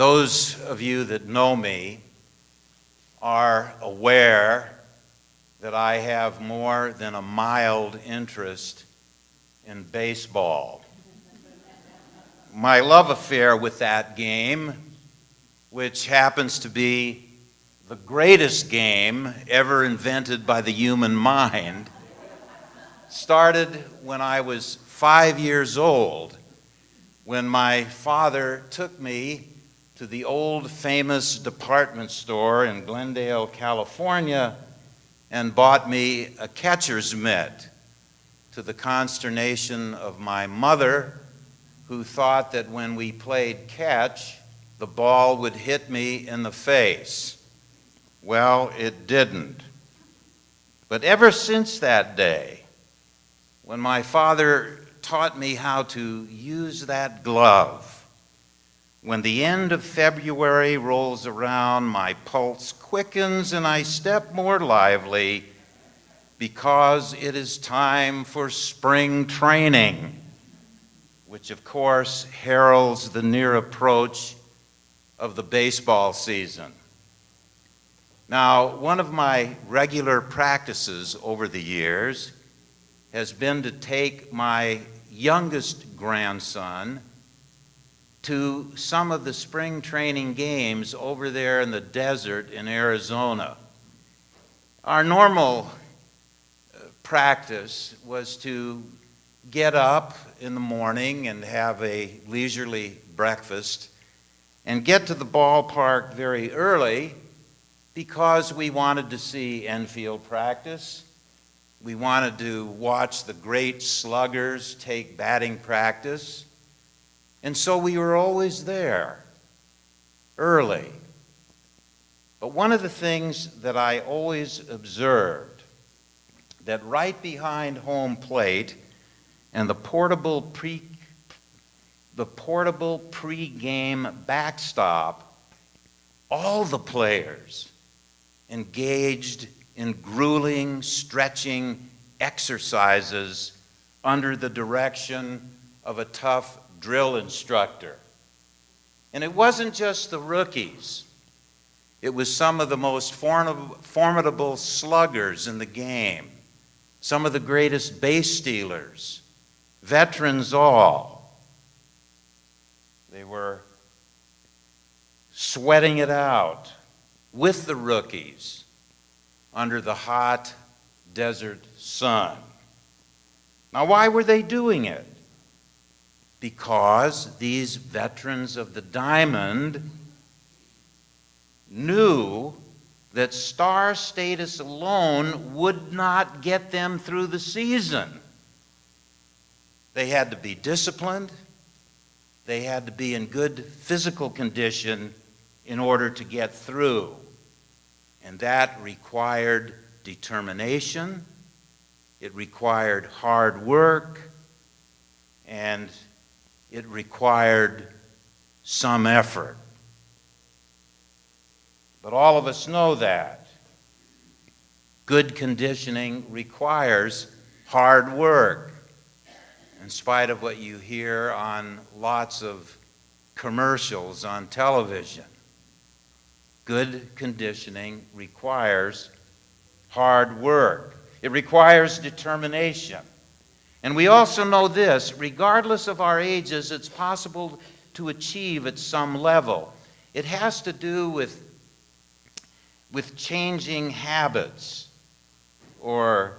Those of you that know me are aware that I have more than a mild interest in baseball. My love affair with that game, which happens to be the greatest game ever invented by the human mind, started when I was 5 years old, when my father took me to the old famous department store in Glendale, California, and bought me a catcher's mitt, to the consternation of my mother, who thought that when we played catch, the ball would hit me in the face. Well, it didn't. But ever since that day, when my father taught me how to use that glove, when the end of February rolls around, my pulse quickens and I step more lively, because it is time for spring training, which of course heralds the near approach of the baseball season. Now, one of my regular practices over the years has been to take my youngest grandson to some of the spring training games over there in the desert in Arizona. Our normal practice was to get up in the morning and have a leisurely breakfast and get to the ballpark very early, because we wanted to see infield practice. We wanted to watch the great sluggers take batting practice. And so we were always there, early. But one of the things that I always observed, that right behind home plate and the portable pre-game backstop, all the players engaged in grueling, stretching exercises under the direction of a tough drill instructor. And it wasn't just the rookies. It was some of the most formidable sluggers in the game, some of the greatest base stealers, veterans all. They were sweating it out with the rookies under the hot desert sun. Now, why were they doing it? Because these veterans of the diamond knew that star status alone would not get them through the season. They had to be disciplined. They had to be in good physical condition in order to get through. And that required determination. It required hard work. And it required some effort. But all of us know that. Good conditioning requires hard work, in spite of what you hear on lots of commercials on television. Good conditioning requires hard work. It requires determination. And we also know this: regardless of our ages, it's possible to achieve at some level. It has to do with changing habits, or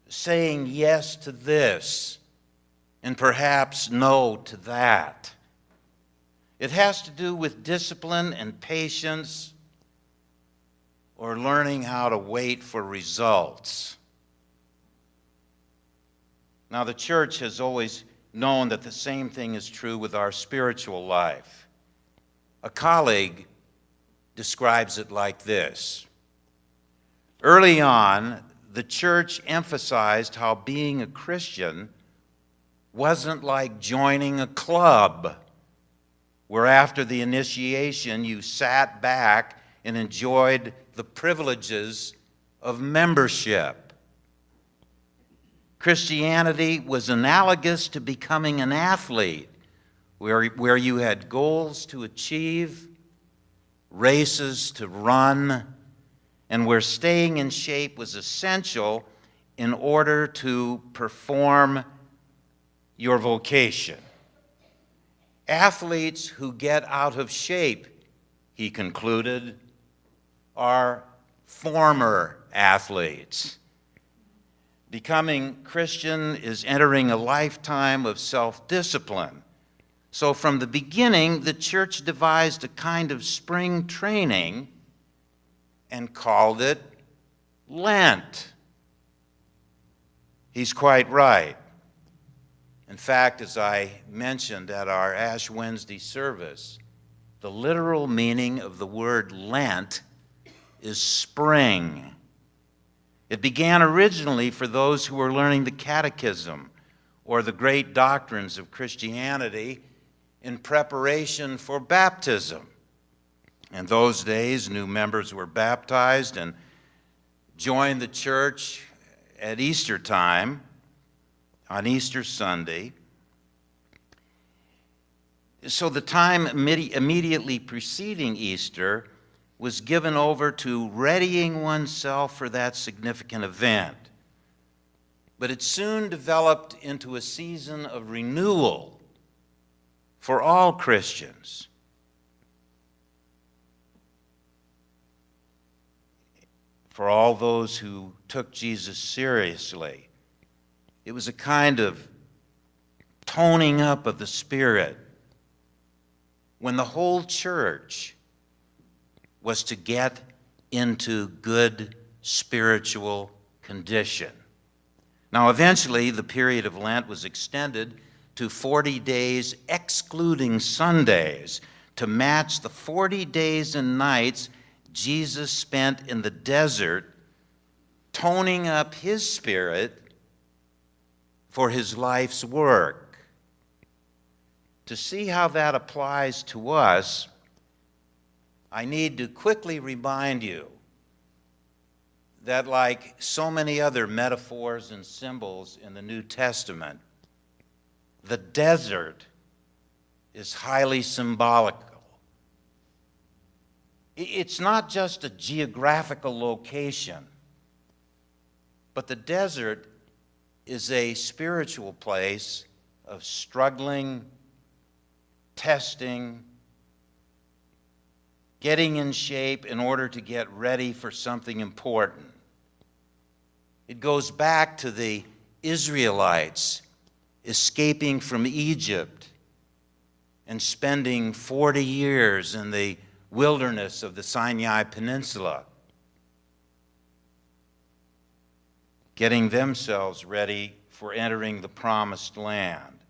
saying yes to this and perhaps no to that. It has to do with discipline and patience, or learning how to wait for results. Now, the church has always known that the same thing is true with our spiritual life. A colleague describes it like this: early on, the church emphasized how being a Christian wasn't like joining a club, where after the initiation you sat back and enjoyed the privileges of membership. Christianity was analogous to becoming an athlete, where you had goals to achieve, races to run, and where staying in shape was essential in order to perform your vocation. Athletes who get out of shape, he concluded, are former athletes. Becoming Christian is entering a lifetime of self-discipline. So from the beginning, the church devised a kind of spring training and called it Lent. He's quite right. In fact, as I mentioned at our Ash Wednesday service, the literal meaning of the word Lent is spring. It began originally for those who were learning the catechism or the great doctrines of Christianity in preparation for baptism. In those days, new members were baptized and joined the church at Easter time, on Easter Sunday. So the time immediately preceding Easter was given over to readying oneself for that significant event. But it soon developed into a season of renewal for all Christians. For all those who took Jesus seriously. It was a kind of toning up of the Spirit when the whole church was to get into good spiritual condition. Now, eventually, the period of Lent was extended to 40 days, excluding Sundays, to match the 40 days and nights Jesus spent in the desert, toning up his spirit for his life's work. To see how that applies to us, I need to quickly remind you that, like so many other metaphors and symbols in the New Testament, the desert is highly symbolical. It's not just a geographical location, but the desert is a spiritual place of struggling, testing, getting in shape in order to get ready for something important. It goes back to the Israelites escaping from Egypt and spending 40 years in the wilderness of the Sinai Peninsula, getting themselves ready for entering the promised land.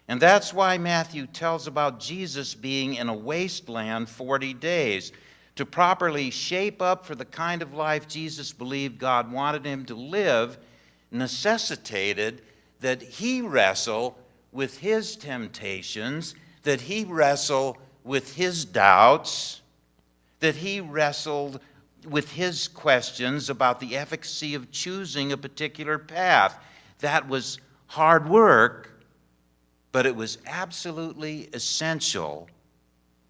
And that's why Matthew tells about Jesus being in a wasteland 40 days. To properly shape up for the kind of life Jesus believed God wanted him to live necessitated that he wrestle with his temptations, that he wrestle with his doubts, that he wrestled with his questions about the efficacy of choosing a particular path. That was hard work, but it was absolutely essential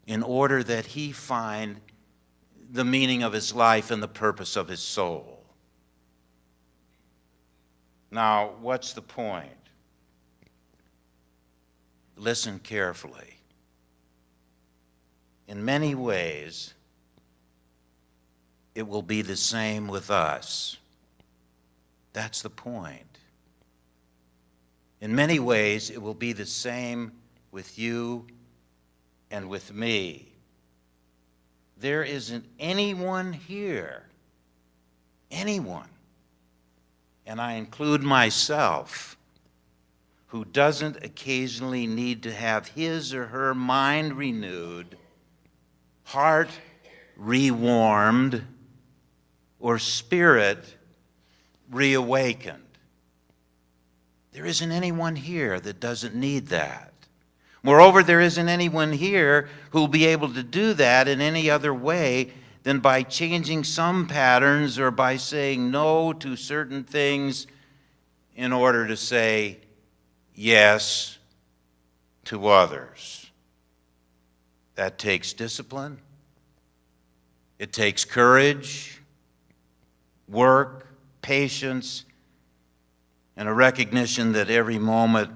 in order that he find the meaning of his life and the purpose of his soul. Now, what's the point? Listen carefully. In many ways, it will be the same with us. That's the point. In many ways, it will be the same with you and with me. There isn't anyone here, anyone, and I include myself, who doesn't occasionally need to have his or her mind renewed, heart rewarmed, or spirit reawakened. There isn't anyone here that doesn't need that. Moreover, there isn't anyone here who will be able to do that in any other way than by changing some patterns or by saying no to certain things in order to say yes to others. That takes discipline. It takes courage, work, patience, and a recognition that every moment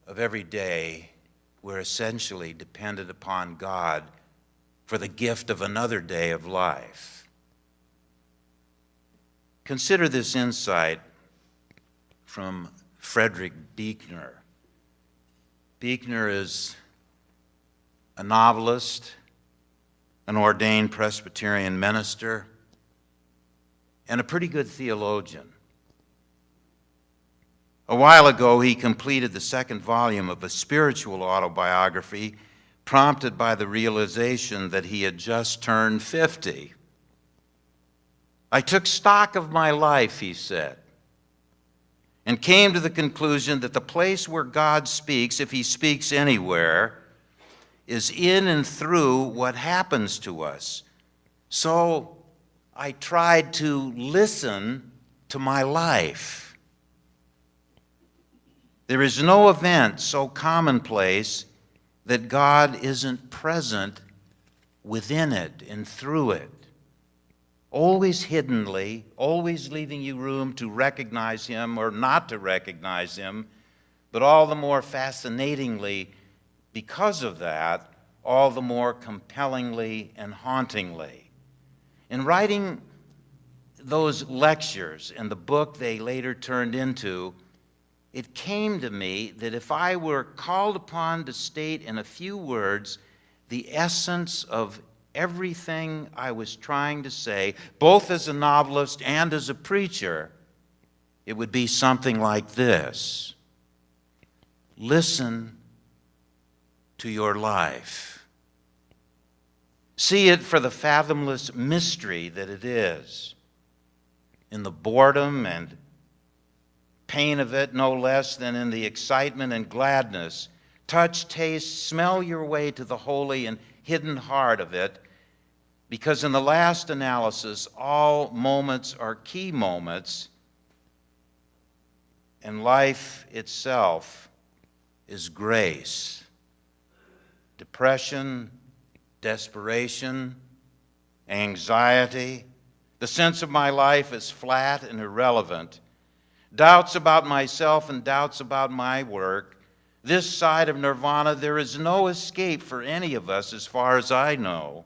of every day we're essentially dependent upon God for the gift of another day of life. Consider this insight from Frederick Buechner. Buechner is a novelist, an ordained Presbyterian minister, and a pretty good theologian. A while ago, he completed the second volume of a spiritual autobiography prompted by the realization that he had just turned 50. I took stock of my life, he said, and came to the conclusion that the place where God speaks, if he speaks anywhere, is in and through what happens to us. So I tried to listen to my life. There is no event so commonplace that God isn't present within it and through it. Always hiddenly, always leaving you room to recognize him or not to recognize him, but all the more fascinatingly, because of that, all the more compellingly and hauntingly. In writing those lectures and the book they later turned into, it came to me that if I were called upon to state in a few words the essence of everything I was trying to say, both as a novelist and as a preacher, it would be something like this: listen to your life. See it for the fathomless mystery that it is, in the boredom and pain of it, no less than in the excitement and gladness. Touch, taste, smell your way to the holy and hidden heart of it, because in the last analysis, all moments are key moments, and life itself is grace. Depression, desperation, anxiety, the sense of my life is flat and irrelevant. Doubts about myself and doubts about my work. This side of nirvana, there is no escape for any of us as far as I know.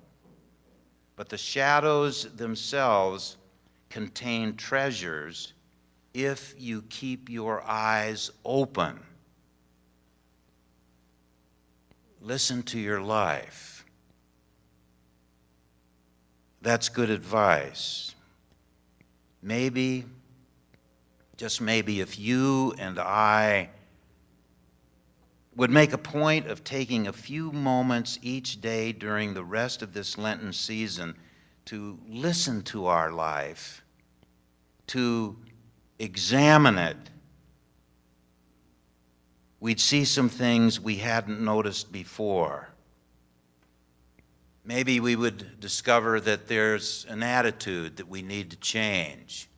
But the shadows themselves contain treasures if you keep your eyes open. Listen to your life. That's good advice. Maybe, just maybe, if you and I would make a point of taking a few moments each day during the rest of this Lenten season to listen to our life, to examine it, we'd see some things we hadn't noticed before. Maybe we would discover that there's an attitude that we need to change.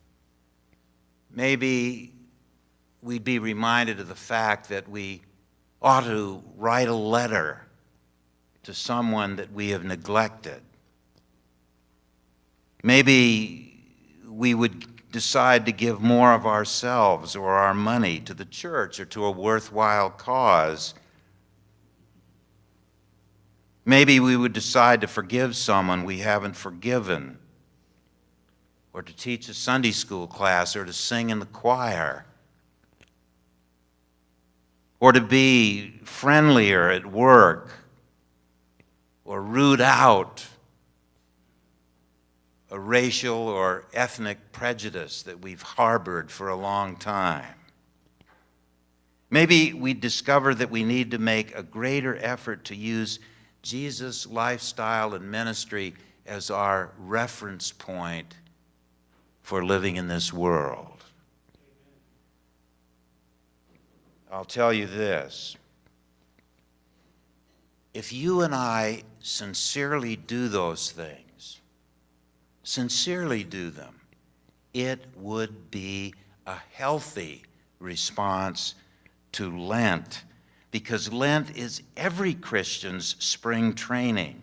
Maybe we'd be reminded of the fact that we ought to write a letter to someone that we have neglected. Maybe we would decide to give more of ourselves or our money to the church or to a worthwhile cause. Maybe we would decide to forgive someone we haven't forgiven, or to teach a Sunday school class, or to sing in the choir, or to be friendlier at work, or root out a racial or ethnic prejudice that we've harbored for a long time. Maybe we discover that we need to make a greater effort to use Jesus' lifestyle and ministry as our reference point for living in this world. I'll tell you this. If you and I sincerely do those things, sincerely do them, it would be a healthy response to Lent because Lent is every Christian's spring training,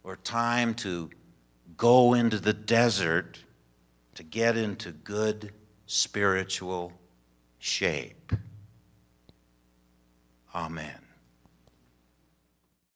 or time to go into the desert to get into good spiritual shape. Amen.